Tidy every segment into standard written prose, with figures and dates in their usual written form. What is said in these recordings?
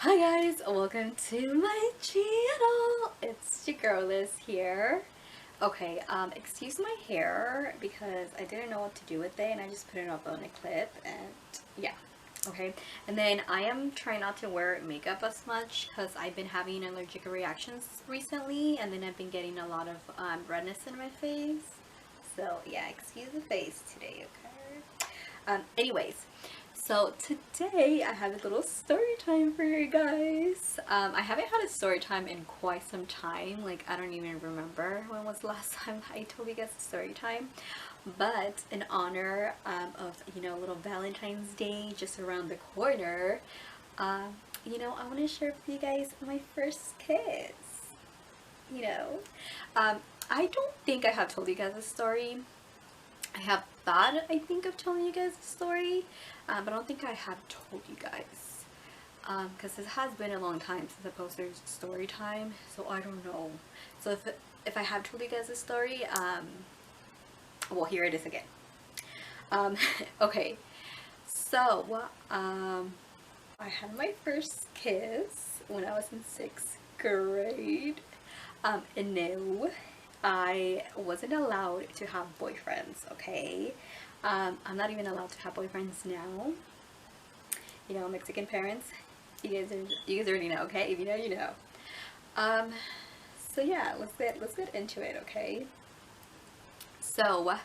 Hi guys, welcome to my channel. It's your girl Liz here. Okay, excuse my hair because I didn't know what to do with it and I just put it up on a clip and yeah. Okay, and then I am trying not to wear makeup as much because I've been having allergic reactions recently and then I've been getting a lot of redness in my face. So yeah, excuse the face today, okay? Anyways, so today I have a little story time for you guys. I haven't had a story time in quite some time. Like, I don't even remember when was the last time I told you guys a story time. But in honor of, little Valentine's Day just around the corner, I want to share with you guys my first kiss. You know, um, I don't think I have told you guys a story. I have thought, I think, of telling you guys a story, but I don't think I have told you guys. Because it has been a long time since I posted story time, so I don't know. So if I have told you guys a story, well, here it is again. Okay, so I had my first kiss when I was in 6th grade. And no, I wasn't allowed to have boyfriends, okay? I'm not even allowed to have boyfriends now. You know, Mexican parents, you guys already know, okay? If you know, you know. Um, so yeah, let's get into it, okay? So,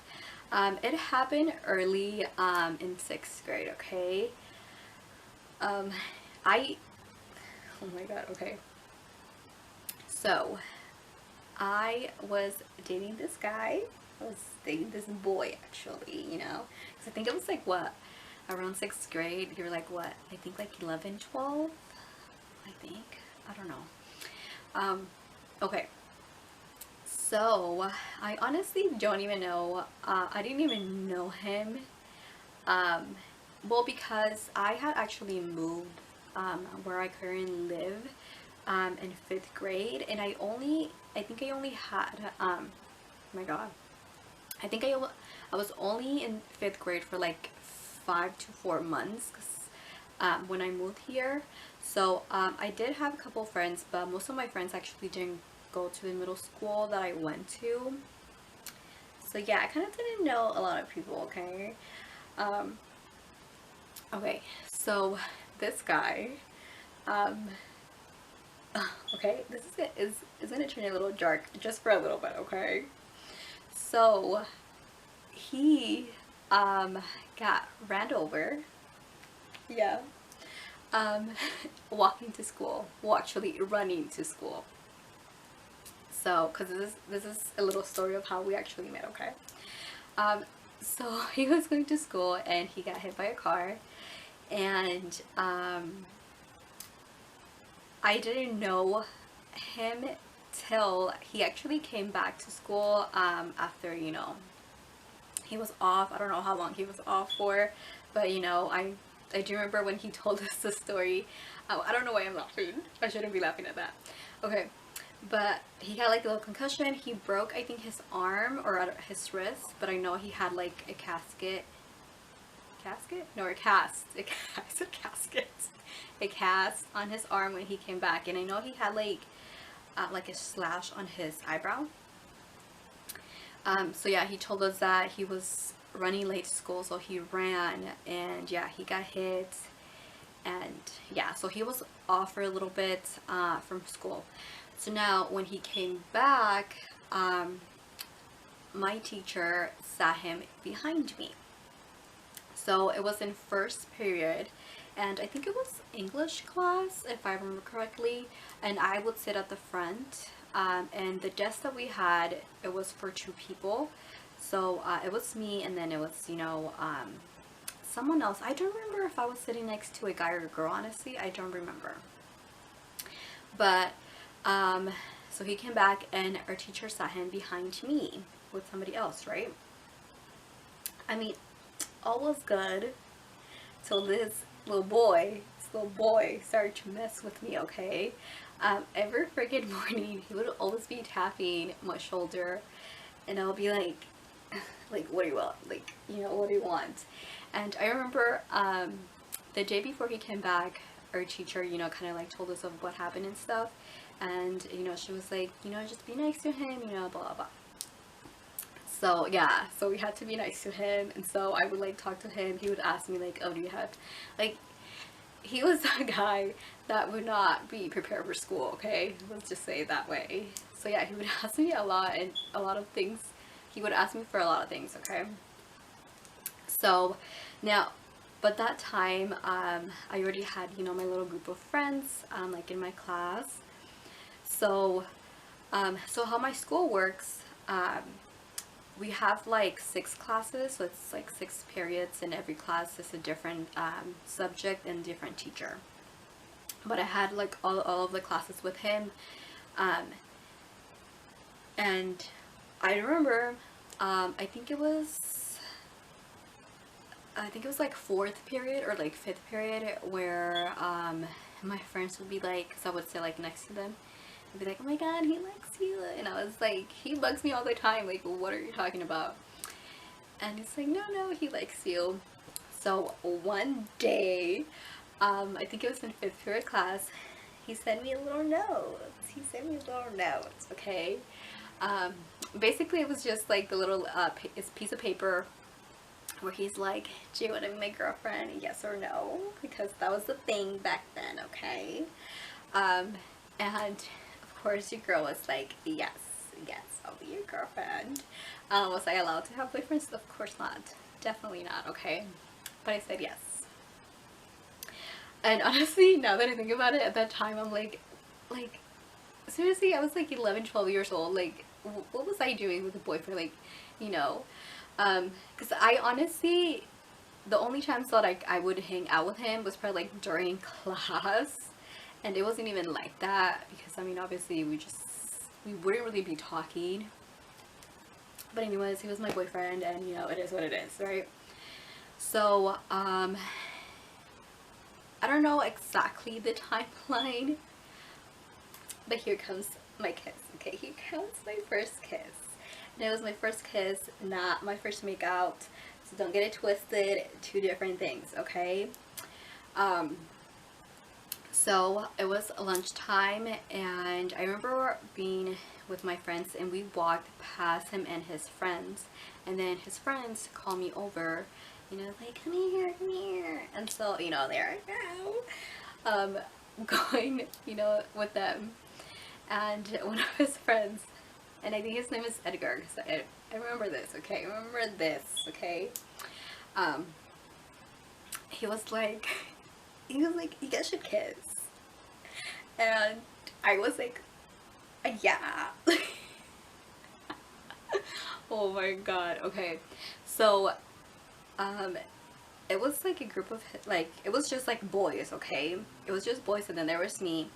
it happened early in 6th grade, okay? Um, I oh my god, okay. So, I was dating this guy. I was dating this boy actually, because I think it was like what, around 6th grade. You're like what? I think like 11, 12. I think. I don't know. Okay. So I honestly don't even know. I didn't even know him. Um, well, because I had actually moved where I currently live in 5th grade, and I think I only had, oh my god, I think I was only in 5th grade for like 5 to 4 months when I moved here. So I did have a couple friends, but most of my friends actually didn't go to the middle school that I went to. So yeah, I kind of didn't know a lot of people, okay? Um, okay, so this guy, um, okay, this is gonna turn a little dark just for a little bit, okay? So he got ran over, yeah, um, walking to school. Well, actually running to school. So, because this is a little story of how we actually met, okay? Um, so he was going to school and he got hit by a car, and I didn't know him till he actually came back to school after, he was off. I don't know how long he was off for, but I do remember when he told us the story. I don't know why I'm laughing. I shouldn't be laughing at that. Okay, but he had like a little concussion. He broke, I think, his arm or his wrist, but I know he had like a casket? No, a cast. I said casket. A cast on his arm when he came back, and I know he had like a slash on his eyebrow. So yeah, he told us that he was running late to school, so he ran, and yeah, he got hit, and yeah, so he was off for a little bit from school. So now when he came back, my teacher sat him behind me. So it was in first period, and I think it was English class, if I remember correctly, and I would sit at the front. And the desk that we had, it was for 2 people. So it was me, and then it was, someone else. I don't remember if I was sitting next to a guy or a girl, honestly. I don't remember. But, so he came back, and our teacher sat him behind me with somebody else, right? I mean, all was good till this little boy started to mess with me, okay? Every freaking morning, he would always be tapping my shoulder, and I'll be like, what do you want? What do you want? And I remember the day before he came back, our teacher, you know, kind of like told us of what happened and stuff. And, you know, she was like, you know, just be nice to him, you know, blah, blah, blah. So yeah, so we had to be nice to him. And so I would like talk to him. He would ask me like, oh, do you have, like, he was a guy that would not be prepared for school, okay? Let's just say it that way. So yeah, he would ask me a lot, and a lot of things. He would ask me for a lot of things, okay? So now, but that time, I already had, you know, my little group of friends, like in my class. So, so how my school works, we have like 6 classes, so it's like 6 periods, and every class is a different subject and different teacher. But I had like all of the classes with him, and I remember, I think it was like 4th period or like 5th period where my friends would be like, because I would sit like next to them, I'd be like, oh my god, he likes you, and I was like, he bugs me all the time, like, what are you talking about? And he's like, no, he likes you. So one day, I think it was in 5th period class, he sent me a little note. Okay? Basically it was just like the little piece of paper where he's like, do you want to be my girlfriend, yes or no? Because that was the thing back then, okay? And of course your girl was like, yes, I'll be your girlfriend. Was I allowed to have boyfriends? Of course not. Definitely not, okay? But I said yes. And honestly, now that I think about it, at that time I'm like, seriously, I was like 11, 12 years old. Like, what was I doing with a boyfriend? Like, you know, because I honestly, the only times that I would hang out with him was probably like during class, and it wasn't even like that, because I mean, obviously we wouldn't really be talking. But anyways, he was my boyfriend, and you know, it is what it is, right? So I don't know exactly the timeline, but here comes my kiss. Okay, here comes my first kiss. And it was my first kiss, not my first makeout, so don't get it twisted. 2 different things, okay? So it was lunchtime, and I remember being with my friends, and we walked past him and his friends, and then his friends called me over, you know, like, come here, and so, you know, there I go, going, you know, with them, and one of his friends, and I think his name is Edgar, because I remember this, okay, he was like, you guys should kiss, and I was like, yeah. Oh my god, okay, so, it was like a group of, like, it was just like boys, okay, it was just boys, and then there was me,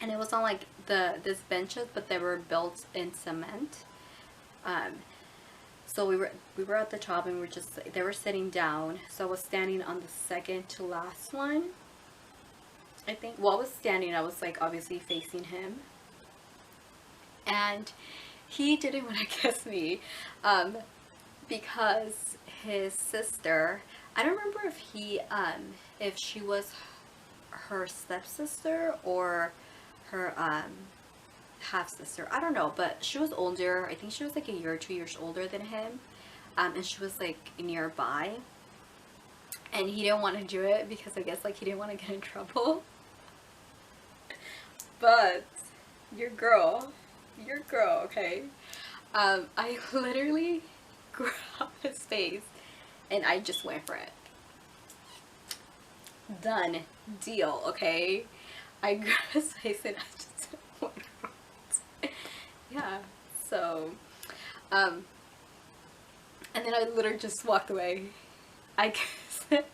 and it was on like this benches, but they were built in cement, so we were at the top, and they were sitting down, so I was standing on the second to last one, I think. While I was standing, I was like obviously facing him, and he didn't want to kiss me, because his sister, I don't remember if she was her stepsister or her half sister, I don't know, but she was older. I think she was like a year or 2 years older than him, and she was like nearby, and he didn't want to do it because I guess like he didn't want to get in trouble. But your girl, okay, I literally grabbed his face and I just went for it. Done deal, okay? I grabbed his face and I just went for it. Yeah, so, and then I literally just walked away. I kissed him.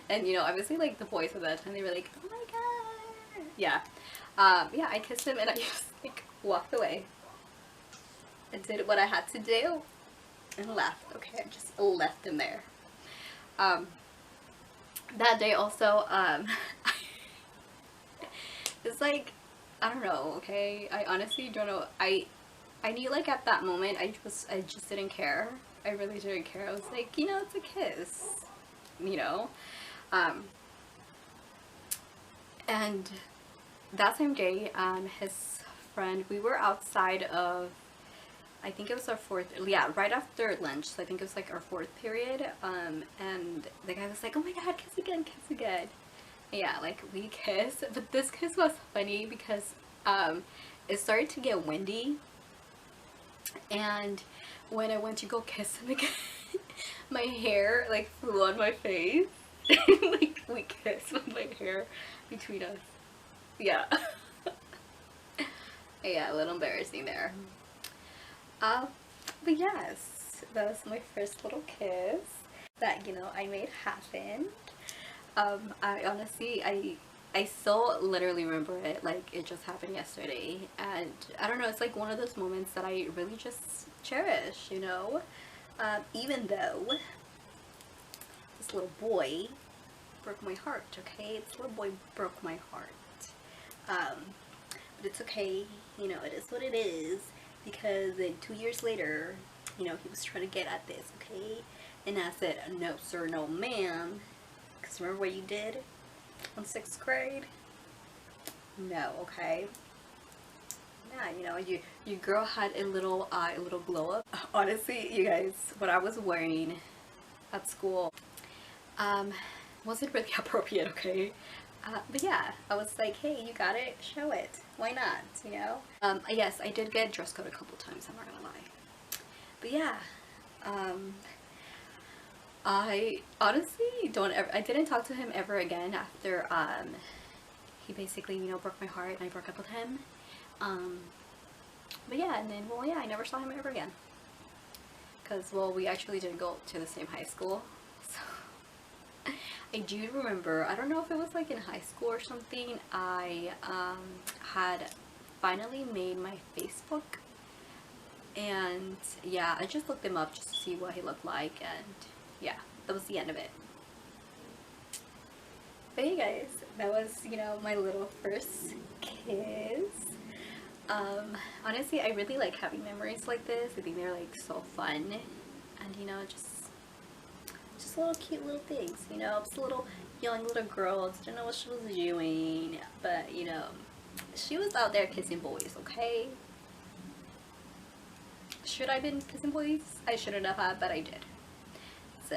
And, you know, obviously, like, the boys at that time, they were like, oh my god. Yeah. Yeah, I kissed him and I just, like, walked away. I did what I had to do and left. Okay, I just left him there. That day also, it's like, I don't know, okay? I honestly don't know. I knew, like, at that moment, I just didn't care. I really didn't care. I was like, you know, it's a kiss, you know? And that same day, his friend, we were outside of, I think it was our fourth, yeah, right after lunch. So I think it was like our fourth period. And the guy was like, "Oh my God, kiss again, kiss again." Yeah, like we kissed, but this kiss was funny because it started to get windy, and when I went to go kiss him again, my hair like flew on my face. Like we kissed with my hair between us. Yeah. Yeah, a little embarrassing there. Uh, but yes, that was my first little kiss that, I made happen. I honestly, I still literally remember it like it just happened yesterday. And I don't know, it's like one of those moments that I really just cherish, even though this little boy broke my heart, okay? This little boy broke my heart. But it's okay, it is what it is, because then 2 years later, he was trying to get at this, okay? And I said, "No sir, no ma'am," because remember what you did in 6th grade? No, okay? Yeah, your girl had a little glow up. Honestly, you guys, what I was wearing at school, wasn't really appropriate, okay? But yeah, I was like, "Hey, you got it, show it. Why not, Yes, I did get dress code a couple times, I'm not gonna lie. But yeah, I honestly I didn't talk to him ever again after, he basically, broke my heart and I broke up with him. But yeah, and then, well, yeah, I never saw him ever again. Because, well, we actually didn't go to the same high school, so... I do remember, I don't know if it was like in high school or something, I had finally made my Facebook, and yeah, I just looked him up just to see what he looked like, and yeah, that was the end of it. But hey guys, that was, my little first kiss. Honestly, I really like having memories like this. I think they're like so fun, and just little cute little things, just a little young little girl, didn't know what she was doing, but she was out there kissing boys, okay? Should I have been kissing boys? I shouldn't have, but I did. So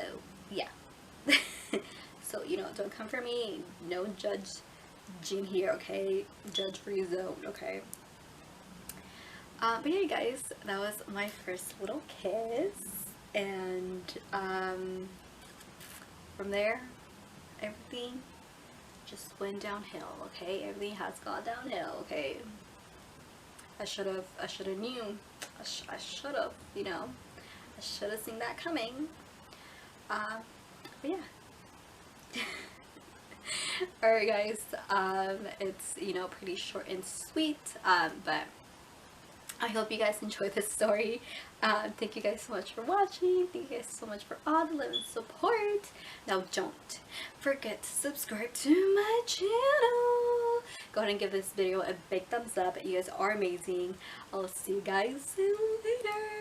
yeah. So don't come for me, no judging here, okay? Judge free zone, okay? But yeah guys, that was my first little kiss, and from there, everything just went downhill, okay? Everything has gone downhill, okay? I should have knew. I should have, I should have seen that coming. But yeah. Alright guys, it's, pretty short and sweet, but I hope you guys enjoyed this story. Thank you guys so much for watching. Thank you guys so much for all the love and support. Now don't forget to subscribe to my channel. Go ahead and give this video a big thumbs up. You guys are amazing. I'll see you guys later.